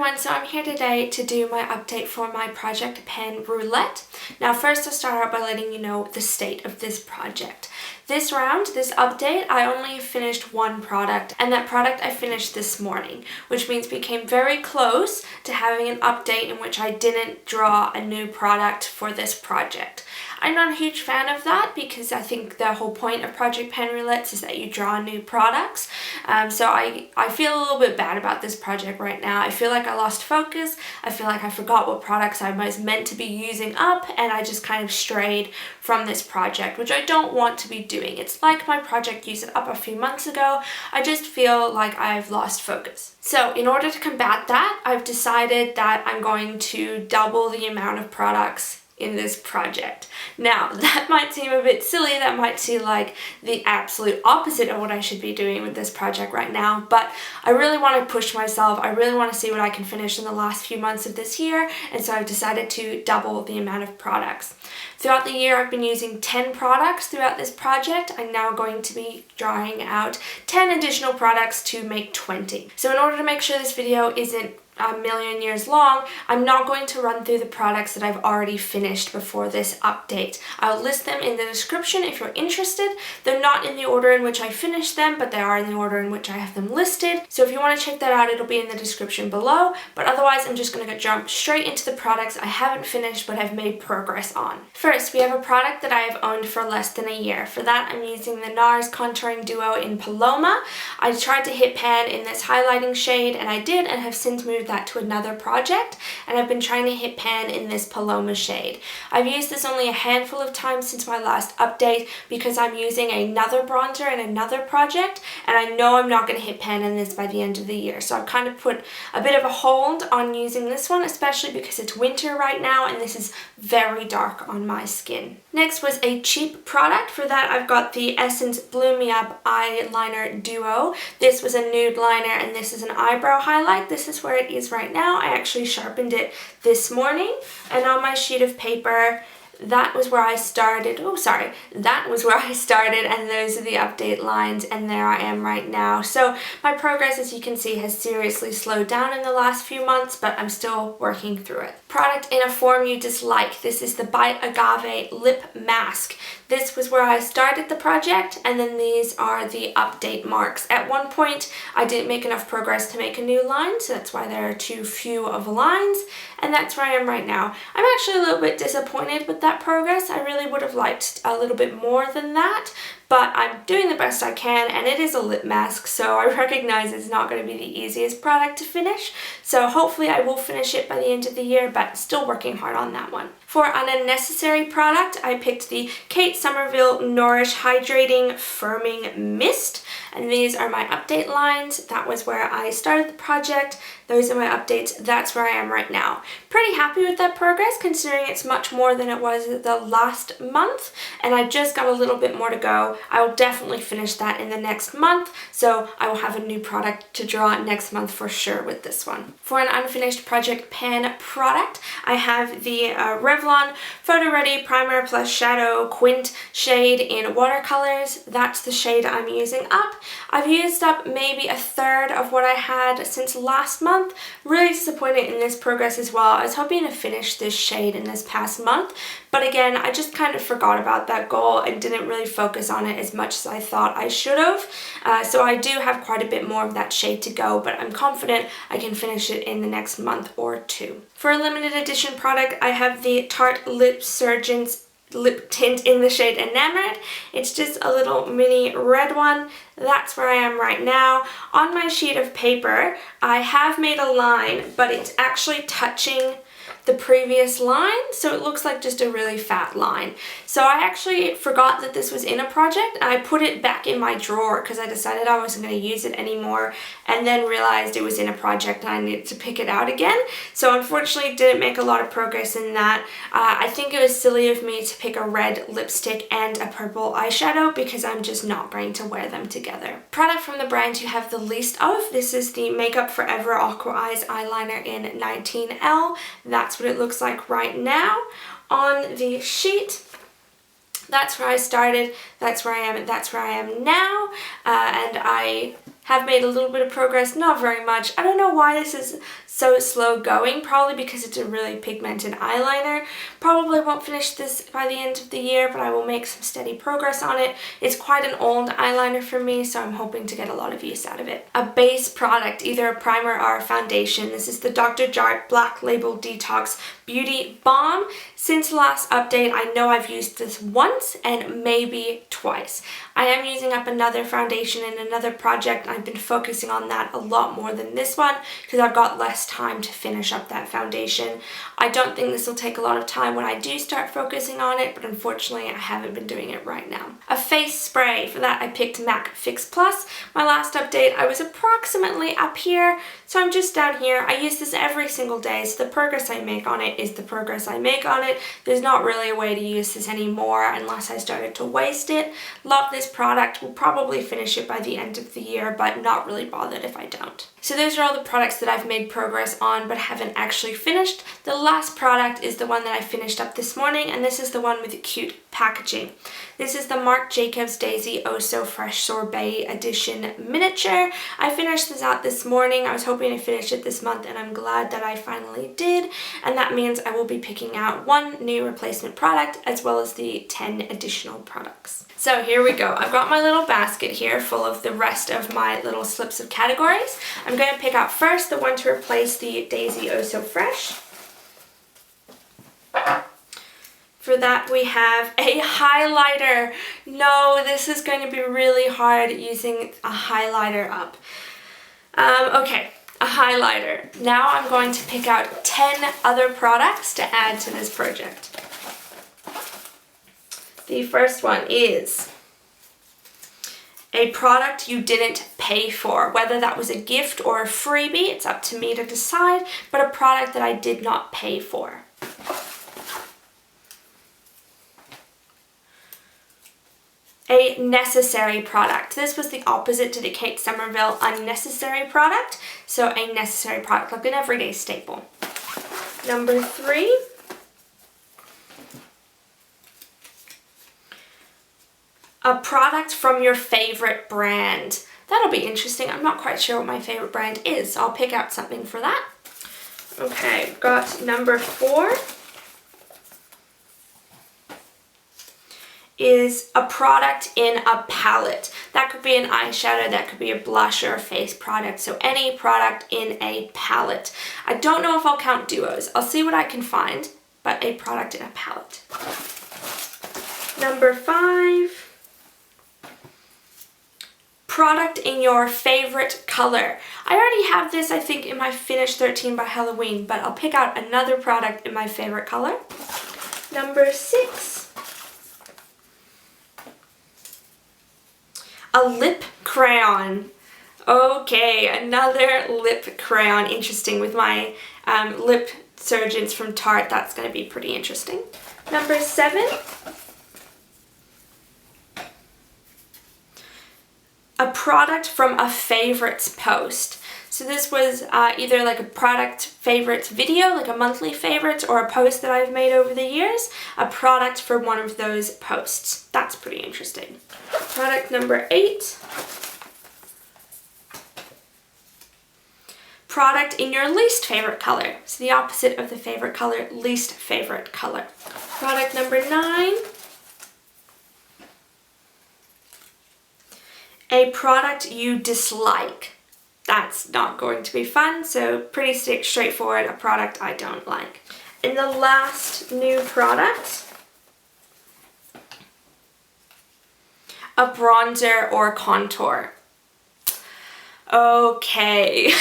everyone, so I'm here today to do my update for my project pen Roulette. Now first I'll start out by letting you know the state of this project. This update, I only finished one product, and that product I finished this morning, which means we came very close to having an update in which I didn't draw a new product for this project. I'm not a huge fan of that because I think the whole point of Project Pen Roulettes is that you draw new products. So I feel a little bit bad about this project right now. I feel like I lost focus. I feel like I forgot what products I was meant to be using up, and I just kind of strayed from this project, which I don't want to be doing. It's like my project Use It Up a few months ago. I just feel like I've lost focus. So in order to combat that, I've decided that I'm going to double the amount of products in this project. Now, that might seem a bit silly, that might seem like the absolute opposite of what I should be doing with this project right now, but I really want to push myself. I really want to see what I can finish in the last few months of this year, and so I've decided to double the amount of products. Throughout the year, I've been using 10 products throughout this project. I'm now going to be drawing out 10 additional products to make 20. So in order to make sure this video isn't a million years long, I'm not going to run through the products that I've already finished before this update. I'll list them in the description if you're interested. They're not in the order in which I finished them, but they are in the order in which I have them listed. So if you want to check that out, it'll be in the description below. But otherwise, I'm just going to jump straight into the products I haven't finished but have made progress on. First, we have a product that I have owned for less than a year. For that, I'm using the NARS Contouring Duo in Paloma. I tried to hit pan in this highlighting shade, and I did, and have since moved that to another project, and I've been trying to hit pan in this Paloma shade. I've used this only a handful of times since my last update because I'm using another bronzer in another project, and I know I'm not going to hit pan in this by the end of the year. So I've kind of put a bit of a hold on using this one, especially because it's winter right now and this is very dark on my skin. Next was a cheap product. For that, I've got the Essence Bloom Me Up Eyeliner Duo. This was a nude liner, and this is an eyebrow highlight. This is where it is right now. I actually sharpened it this morning, and on my sheet of paper, that was where I started. That was where I started, and those are the update lines, and there I am right now. So my progress, as you can see, has seriously slowed down in the last few months, but I'm still working through it. Product in a form you dislike. This is the Bite Agave Lip Mask. This was where I started the project, and then these are the update marks. At one point, I didn't make enough progress to make a new line, so that's why there are too few of lines, and that's where I am right now. I'm actually a little bit disappointed with that progress. I really would have liked a little bit more than that, but I'm doing the best I can, and it is a lip mask, so I recognize it's not going to be the easiest product to finish, so hopefully I will finish it by the end of the year, but still working hard on that one. For an unnecessary product, I picked the Kate Somerville Nourish Hydrating Firming Mist, and these are my update lines. That was where I started the project. Those are my updates. That's where I am right now. Pretty happy with that progress, considering it's much more than it was the last month, and I just got a little bit more to go. I will definitely finish that in the next month, so I will have a new product to draw next month for sure with this one. For an unfinished Project Pen product, I have the Revlon Photo Ready Primer Plus Shadow Quint shade in watercolors. That's the shade I'm using up. I've used up maybe a third of what I had since last month. Really disappointed in this progress as well. I was hoping to finish this shade in this past month, but again, I just kind of forgot about that goal and didn't really focus on it as much as I thought I should have. So I do have quite a bit more of that shade to go, but I'm confident I can finish it in the next month or two. For a limited edition product, I have the Tarte Lip Surgeon's lip tint in the shade Enamored. It's just a little mini red one. That's where I am right now. On my sheet of paper, I have made a line, but it's actually touching the previous line, so it looks like just a really fat line. So I actually forgot that this was in a project, and I put it back in my drawer because I decided I wasn't going to use it anymore, and then realized it was in a project and I needed to pick it out again. So unfortunately didn't make a lot of progress in that. I think it was silly of me to pick a red lipstick and a purple eyeshadow because I'm just not going to wear them together. Product from the brand you have the least of, this is the Makeup Forever Aqua Eyes Eyeliner in 19L. That's what it looks like right now on the sheet. That's where I started, that's where I am, that's where I am now, and I have made a little bit of progress, not very much. I don't know why this is so slow going, probably because it's a really pigmented eyeliner. Probably won't finish this by the end of the year, but I will make some steady progress on it. It's quite an old eyeliner for me, so I'm hoping to get a lot of use out of it. A base product, either a primer or a foundation. This is the Dr. Jartt Black Label Detox Beauty Balm. Since the last update, I know I've used this once and maybe twice. I am using up another foundation in another project. I've been focusing on that a lot more than this one because I've got less time to finish up that foundation. I don't think this will take a lot of time when I do start focusing on it, but unfortunately I haven't been doing it right now. A face spray, for that I picked MAC Fix Plus. My last update I was approximately up here, so I'm just down here. I use this every single day, so the progress I make on it is the progress I make on it. There's not really a way to use this anymore unless I started to waste it. Love this product, will probably finish it by the end of the year, but not really bothered if I don't. So those are all the products that I've made progress on but haven't actually finished. The last product is the one that I finished up this morning, and this is the one with the cute packaging. This is the Marc Jacobs Daisy Oh So Fresh Sorbet Edition Miniature. I finished this out this morning. I was hoping to finish it this month, and I'm glad that I finally did, and that means I will be picking out one new replacement product as well as the 10 additional products. So here we go. I've got my little basket here full of the rest of my little slips of categories. I'm going to pick out first the one to replace the Daisy Oh So Fresh. For that we have a highlighter. No, this is going to be really hard using a highlighter up. Okay, a highlighter. Now I'm going to pick out 10 other products to add to this project. The first one is a product you didn't pay for, whether that was a gift or a freebie, it's up to me to decide, but a product that I did not pay for. A necessary product. This was the opposite to the Kate Somerville unnecessary product, so a necessary product, like an everyday staple. Number 3. A product from your favorite brand. That'll be interesting. I'm not quite sure what my favorite brand is, so I'll pick out something for that. Okay, got number 4. Is a product in a palette. That could be an eyeshadow, that could be a blush or a face product, so any product in a palette. I don't know if I'll count duos. I'll see what I can find, but a product in a palette. Number 5. Product in your favorite color. I already have this, I think, in my Finish 13 by Halloween, but I'll pick out another product in my favorite color. Number 6. A lip crayon. Okay, another lip crayon. Interesting. With my lip surgeons from Tarte, that's going to be pretty interesting. Number 7. A product from a favorites post. So this was either like a product favorites video, like a monthly favorites, or a post that I've made over the years. A product from one of those posts. That's pretty interesting. Product number 8. Product in your least favorite color. So the opposite of the favorite color, least favorite color. Product number 9. A product you dislike. That's not going to be fun, so pretty straightforward, a product I don't like. And the last new product, a bronzer or contour. Okay,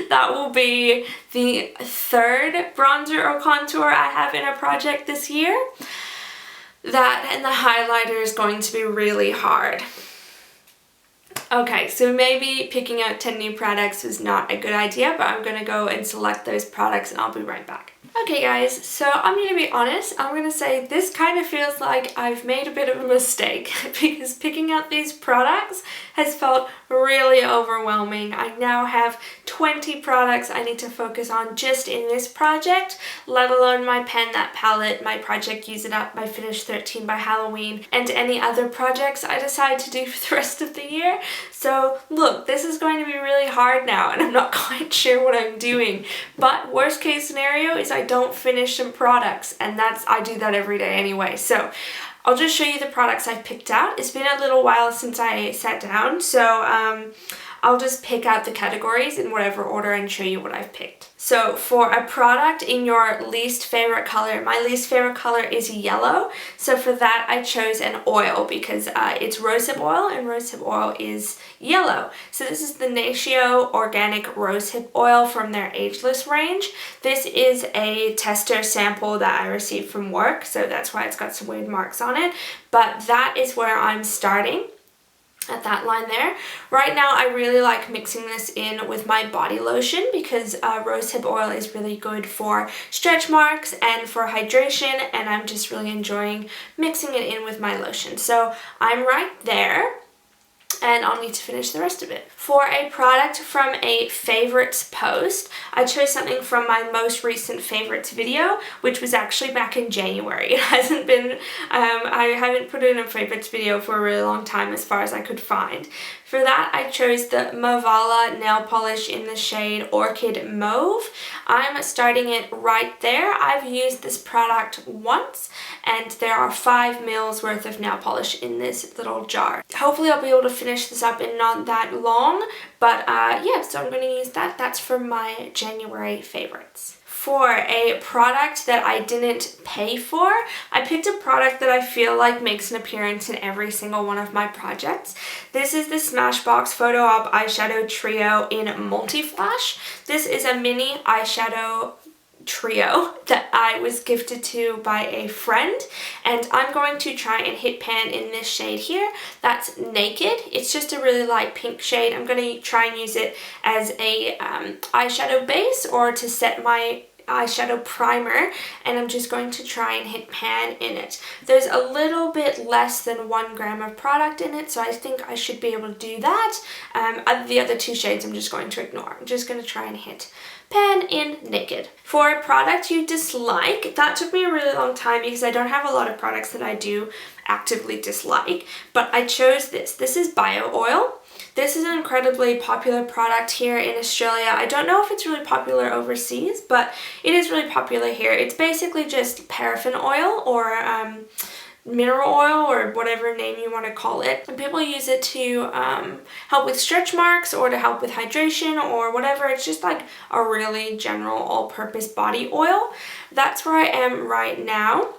that will be the 3rd bronzer or contour I have in a project this year. That and the highlighter is going to be really hard. Okay, so maybe picking out 10 new products was not a good idea, but I'm going to go and select those products and I'll be right back. Okay guys, so I'm going to be honest, I'm going to say this kind of feels like I've made a bit of a mistake because picking out these products has felt really overwhelming. I now have 20 products I need to focus on just in this project, let alone my pen, that palette, my project Use It Up, my Finish 13 by Halloween, and any other projects I decide to do for the rest of the year. So look, this is going to be really hard now and I'm not quite sure what I'm doing. But worst case scenario is I don't finish some products, and I do that every day anyway. So I'll just show you the products I've picked out. It's been a little while since I sat down, so I'll just pick out the categories in whatever order and show you what I've picked. So for a product in your least favorite color, my least favorite color is yellow. So for that I chose an oil because it's rosehip oil and rosehip oil is yellow. So this is the Natio Organic Rosehip Oil from their Ageless range. This is a tester sample that I received from work, so that's why it's got some weird marks on it. But that is where I'm starting, at that line there. Right now I really like mixing this in with my body lotion because rosehip oil is really good for stretch marks and for hydration, and I'm just really enjoying mixing it in with my lotion. So I'm right there, and I'll need to finish the rest of it. For a product from a favorites post, I chose something from my most recent favorites video, which was actually back in January. It hasn't been, I haven't put in a favorites video for a really long time as far as I could find. For that, I chose the Mavala nail polish in the shade Orchid Mauve. I'm starting it right there. I've used this product once, and there are 5 ml worth of nail polish in this little jar. Hopefully I'll be able to finish this up in not that long, but yeah, so I'm going to use that. That's for my January favorites. For a product that I didn't pay for, I picked a product that I feel like makes an appearance in every single one of my projects. This is the Smashbox Photo Op Eyeshadow Trio in Multi-Flash. This is a mini eyeshadow trio that I was gifted to by a friend, and I'm going to try and hit pan in this shade here. That's Naked. It's just a really light pink shade. I'm going to try and use it as a eyeshadow base or to set my eyeshadow primer, and I'm just going to try and hit pan in it. There's a little bit less than 1 gram of product in it, so I think I should be able to do that. The other 2 shades I'm just going to ignore. I'm just going to try and hit pan in Naked. For a product you dislike, that took me a really long time because I don't have a lot of products that I do actively dislike, but I chose this. This is Bio Oil. This is an incredibly popular product here in Australia. I don't know if it's really popular overseas, but it is really popular here. It's basically just paraffin oil or mineral oil or whatever name you want to call it. And people use it to help with stretch marks or to help with hydration or whatever. It's just like a really general all-purpose body oil. That's where I am right now,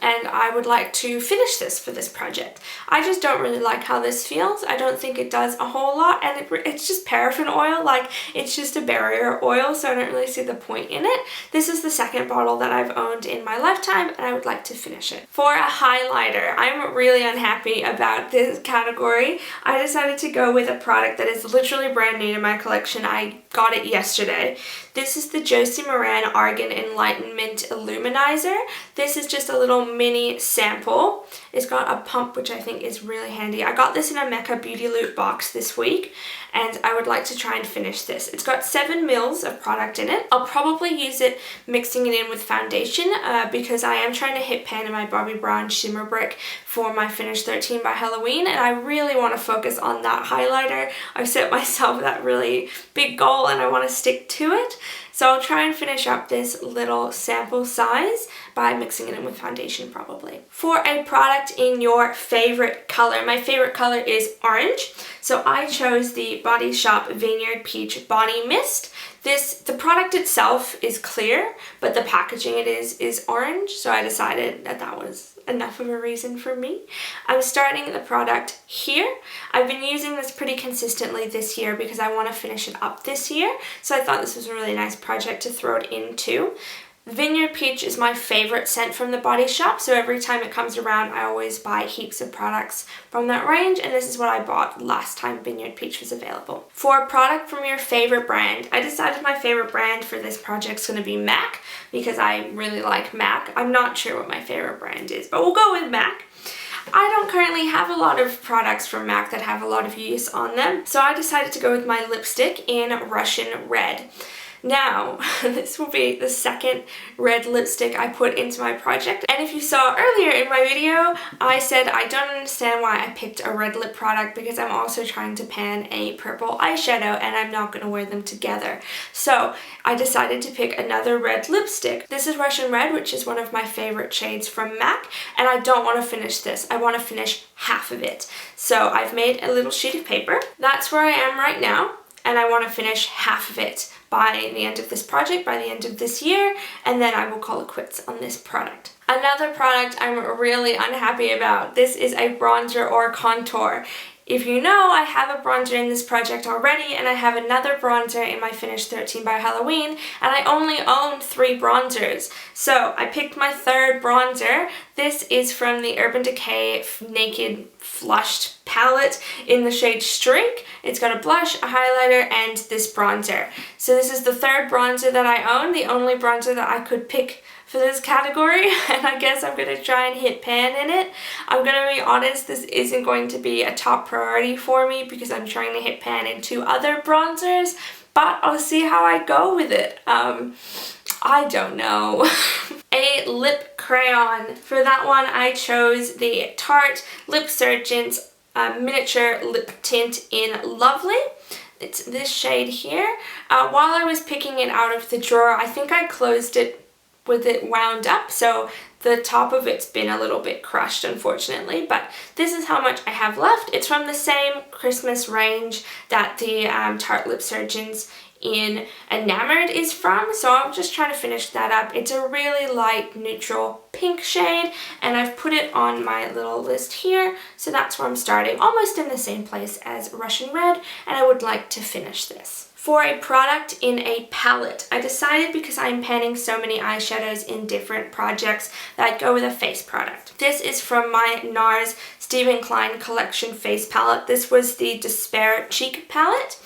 and I would like to finish this for this project. I just don't really like how this feels. I don't think it does a whole lot, and it's just paraffin oil. Like, it's just a barrier oil, so I don't really see the point in it. This is the second bottle that I've owned in my lifetime, and I would like to finish it. For a highlighter, I'm really unhappy about this category. I decided to go with a product that is literally brand new to my collection. I got it yesterday. This is the Josie Maran Argan Enlightenment Illuminizer. This is just a little mini sample. It's got a pump, which I think is really handy. I got this in a Mecca Beauty Loop box this week, and I would like to try and finish this. It's got 7 ml of product in it. I'll probably use it mixing it in with foundation because I am trying to hit pan in my Bobbi Brown Shimmer Brick for my Finish 13 by Halloween, and I really want to focus on that highlighter. I've set myself that really big goal and I want to stick to it. So I'll try and finish up this little sample size by mixing it in with foundation probably. For a product in your favorite color, my favorite color is orange. So I chose the Body Shop Vineyard Peach Body Mist. The product itself is clear, but the packaging it is orange, so I decided that was enough of a reason for me. I'm starting the product here. I've been using this pretty consistently this year because I want to finish it up this year, so I thought this was a really nice project to throw it into. Vineyard Peach is my favorite scent from the Body Shop, so every time it comes around I always buy heaps of products from that range, and this is what I bought last time Vineyard Peach was available. For a product from your favorite brand, I decided my favorite brand for this project is going to be MAC because I really like MAC. I'm not sure what my favorite brand is, but we'll go with MAC. I don't currently have a lot of products from MAC that have a lot of use on them, so I decided to go with my lipstick in Russian Red. Now, this will be the second red lipstick I put into my project, and if you saw earlier in my video, I said I don't understand why I picked a red lip product because I'm also trying to pan a purple eyeshadow and I'm not going to wear them together. So I decided to pick another red lipstick. This is Russian Red, which is one of my favorite shades from MAC, and I don't want to finish this. I want to finish half of it. So I've made a little sheet of paper. That's where I am right now, and I want to finish half of it by the end of this project, by the end of this year, and then I will call it quits on this product. Another product I'm really unhappy about. This is a bronzer or contour. If you know, I have a bronzer in this project already, and I have another bronzer in my Finish 13 by Halloween, and I only own 3 bronzers. So I picked my third bronzer. This is from the Urban Decay Naked Flushed palette in the shade Streak. It's got a blush, a highlighter, and this bronzer. So this is the third bronzer that I own, the only bronzer that I could pick for this category, and I guess I'm going to try and hit pan in it. I'm going to be honest, this isn't going to be a top priority for me because I'm trying to hit pan in 2 other bronzers, but I'll see how I go with it. I don't know. A lip crayon. For that one, I chose the Tarte Lip Surgeons Miniature Lip Tint in Lovely. It's this shade here. While I was picking it out of the drawer, I think I closed it with it wound up, so the top of it's been a little bit crushed, unfortunately, but this is how much I have left. It's from the same Christmas range that the Tarte Lip Surgeons in Enamored is from, so I'm just trying to finish that up. It's a really light neutral pink shade, and I've put it on my little list here, so that's where I'm starting, almost in the same place as Russian Red, and I would like to finish this. For a product in a palette, I decided because I'm panning so many eyeshadows in different projects that I'd go with a face product. This is from my NARS Stephen Klein Collection Face Palette. This was the Despair Cheek Palette.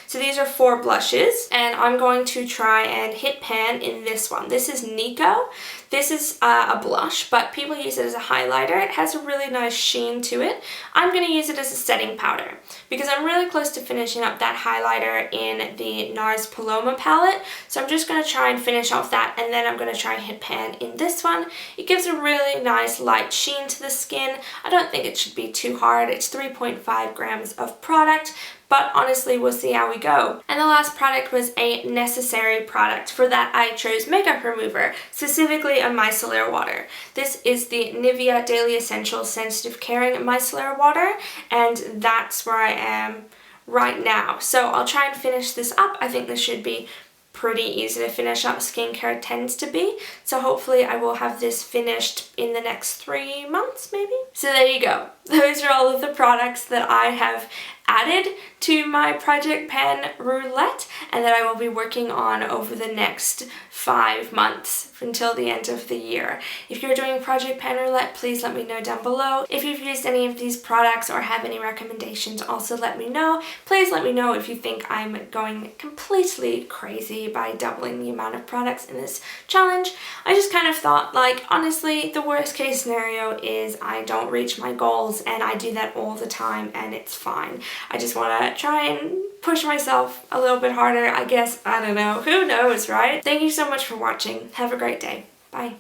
So these are 4 blushes, and I'm going to try and hit pan in this one. This is Nico. This is a blush, but people use it as a highlighter. It has a really nice sheen to it. I'm going to use it as a setting powder because I'm really close to finishing up that highlighter in the NARS Paloma palette. So I'm just going to try and finish off that, and then I'm going to try and hit pan in this one. It gives a really nice light sheen to the skin. I don't think it should be too hard. It's 3.5 grams of product, but honestly, we'll see how we go. And the last product was a necessary product. For that, I chose makeup remover, specifically a micellar water. This is the Nivea Daily Essentials Sensitive Caring Micellar Water, and that's where I am right now. So I'll try and finish this up. I think this should be pretty easy to finish up. Skincare tends to be, so hopefully I will have this finished in the next 3 months maybe. So there you go. Those are all of the products that I have added to my Project Pan Roulette and that I will be working on over the next 5 months until the end of the year. If you're doing Project Pan Roulette, please let me know down below. If you've used any of these products or have any recommendations, also let me know. Please let me know if you think I'm going completely crazy by doubling the amount of products in this challenge. I just kind of thought, like, honestly, the worst case scenario is I don't reach my goals, and I do that all the time and it's fine. I just want to try and push myself a little bit harder, I guess. I don't know. Who knows, right? Thank you so much for watching. Have a great day. Bye.